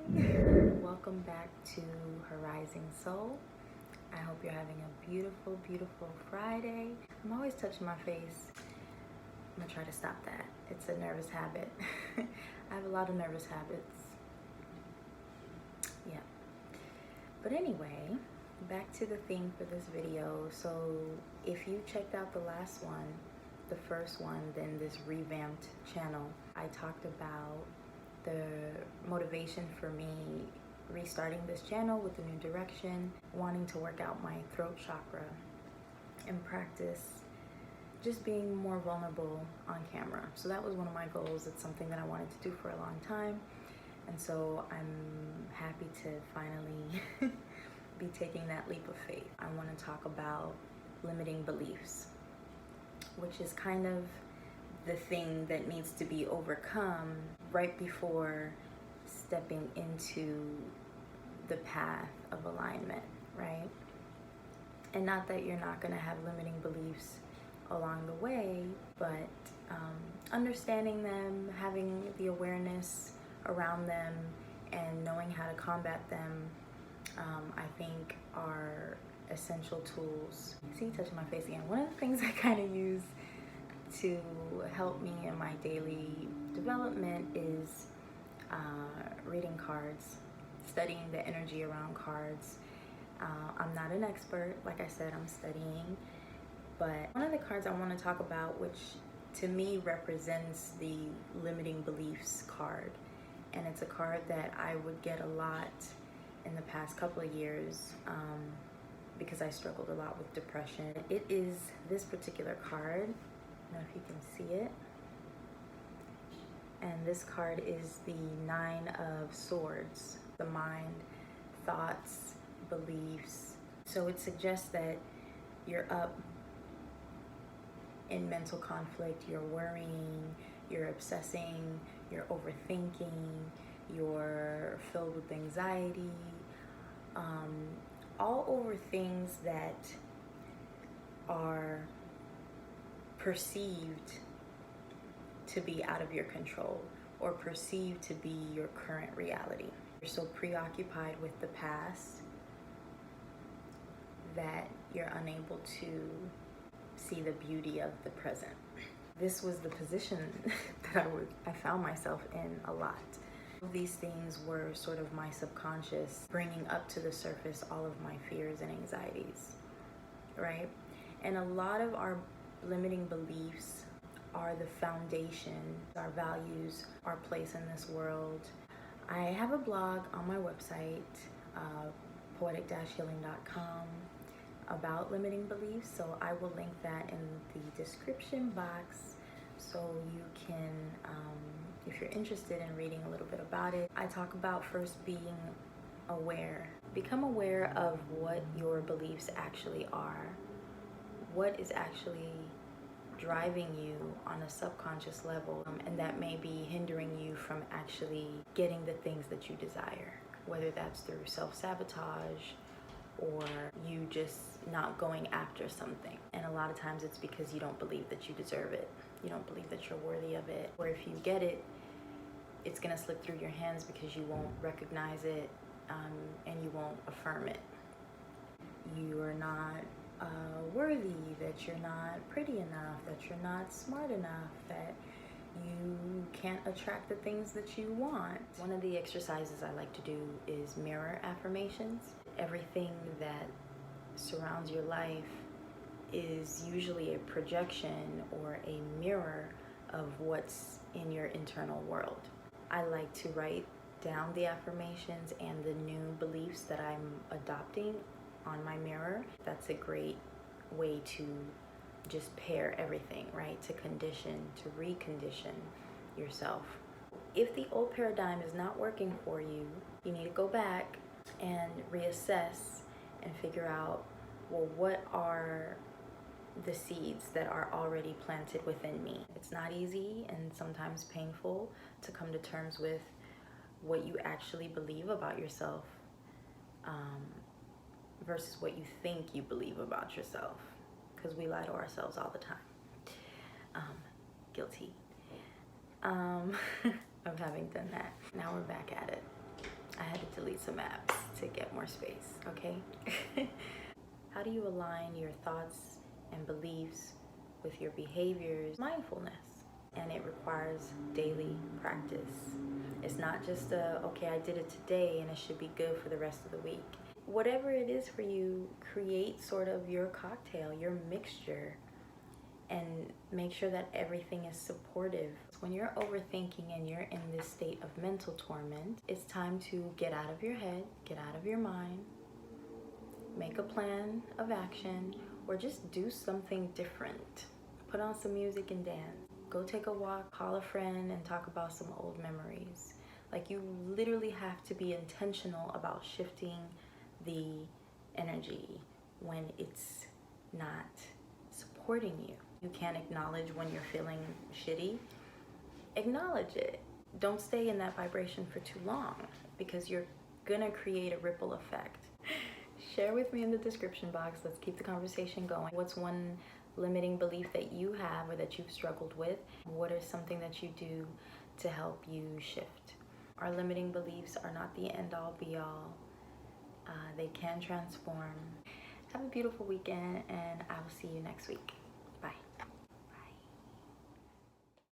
Welcome back to Horizon Soul. I hope you're having a beautiful, beautiful Friday. I'm always touching my face. I'm gonna try to stop that. It's a nervous habit. I have a lot of nervous habits. Yeah. But anyway, back to the theme for this video. So if you checked out the last one, the first one, then this revamped channel, I talked about the motivation for me restarting this channel with a new direction, wanting to work out my throat chakra and practice just being more vulnerable on camera. So that was one of my goals. It's something that I wanted to do for a long time. And so I'm happy to finally be taking that leap of faith. I want to talk about limiting beliefs, which is kind of the thing that needs to be overcome right before stepping into the path of alignment, right? And not that you're not going to have limiting beliefs along the way, but understanding them, having the awareness around them, and knowing how to combat them, I think are essential tools. See, touching my face again. One of the things I kind of use to help me in my daily development is reading cards, studying the energy around cards. I'm not an expert, like I said, I'm studying, but one of the cards I want to talk about, which to me represents the limiting beliefs card, and it's a card that I would get a lot in the past couple of years because I struggled a lot with depression. It is this particular card. I don't know if you can see it. And this card is the Nine of Swords, the mind, thoughts, beliefs. So it suggests that you're up in mental conflict, you're worrying, you're obsessing, you're overthinking, you're filled with anxiety, all over things that are perceived to be out of your control or perceived to be your current reality. You're so preoccupied with the past that you're unable to see the beauty of the present. This was the position that I found myself in a lot. These things were sort of my subconscious bringing up to the surface all of my fears and anxieties, right? And a lot of our limiting beliefs are the foundation, our values, our place in this world. I have a blog on my website, poetic-healing.com, about limiting beliefs, so I will link that in the description box so you can, if you're interested in reading a little bit about it. I talk about first being aware. Become aware of what your beliefs actually are, what is actually driving you on a subconscious level, and that may be hindering you from actually getting the things that you desire, whether that's through self-sabotage or you just not going after something. And a lot of times it's because you don't believe that you deserve it. You don't believe that you're worthy of it. Or if you get it, it's gonna slip through your hands because you won't recognize it and you won't affirm it. You are not worthy, that you're not pretty enough, that you're not smart enough, that you can't attract the things that you want. One of the exercises I like to do is mirror affirmations. Everything that surrounds your life is usually a projection or a mirror of what's in your internal world. I like to write down the affirmations and the new beliefs that I'm adopting on my mirror. That's a great way to just pair everything, right? To condition, to recondition yourself. If the old paradigm is not working for you, you need to go back and reassess and figure out, well, what are the seeds that are already planted within me? It's not easy and sometimes painful to come to terms with what you actually believe about yourself versus what you think you believe about yourself, because we lie to ourselves all the time. Guilty of having done that. Now we're back at it. I had to delete some apps to get more space, okay? How do you align your thoughts and beliefs with your behaviors? Mindfulness. And it requires daily practice. It's not just okay, I did it today and it should be good for the rest of the week. Whatever it is for you, create sort of your cocktail, your mixture, and make sure that everything is supportive. When you're overthinking and you're in this state of mental torment, it's time to get out of your head, get out of your mind, make a plan of action, or just do something different. Put on some music and dance. Go take a walk, call a friend, and talk about some old memories. Like, you literally have to be intentional about shifting the energy when it's not supporting you. You can't acknowledge when you're feeling shitty. Acknowledge it. Don't stay in that vibration for too long, because you're gonna create a ripple effect. Share with me in the description box. Let's keep the conversation going. What's one limiting belief that you have or that you've struggled with? What is something that you do to help you shift? Our limiting beliefs are not the end all be all. They can transform. Have a beautiful weekend, and I will see you next week.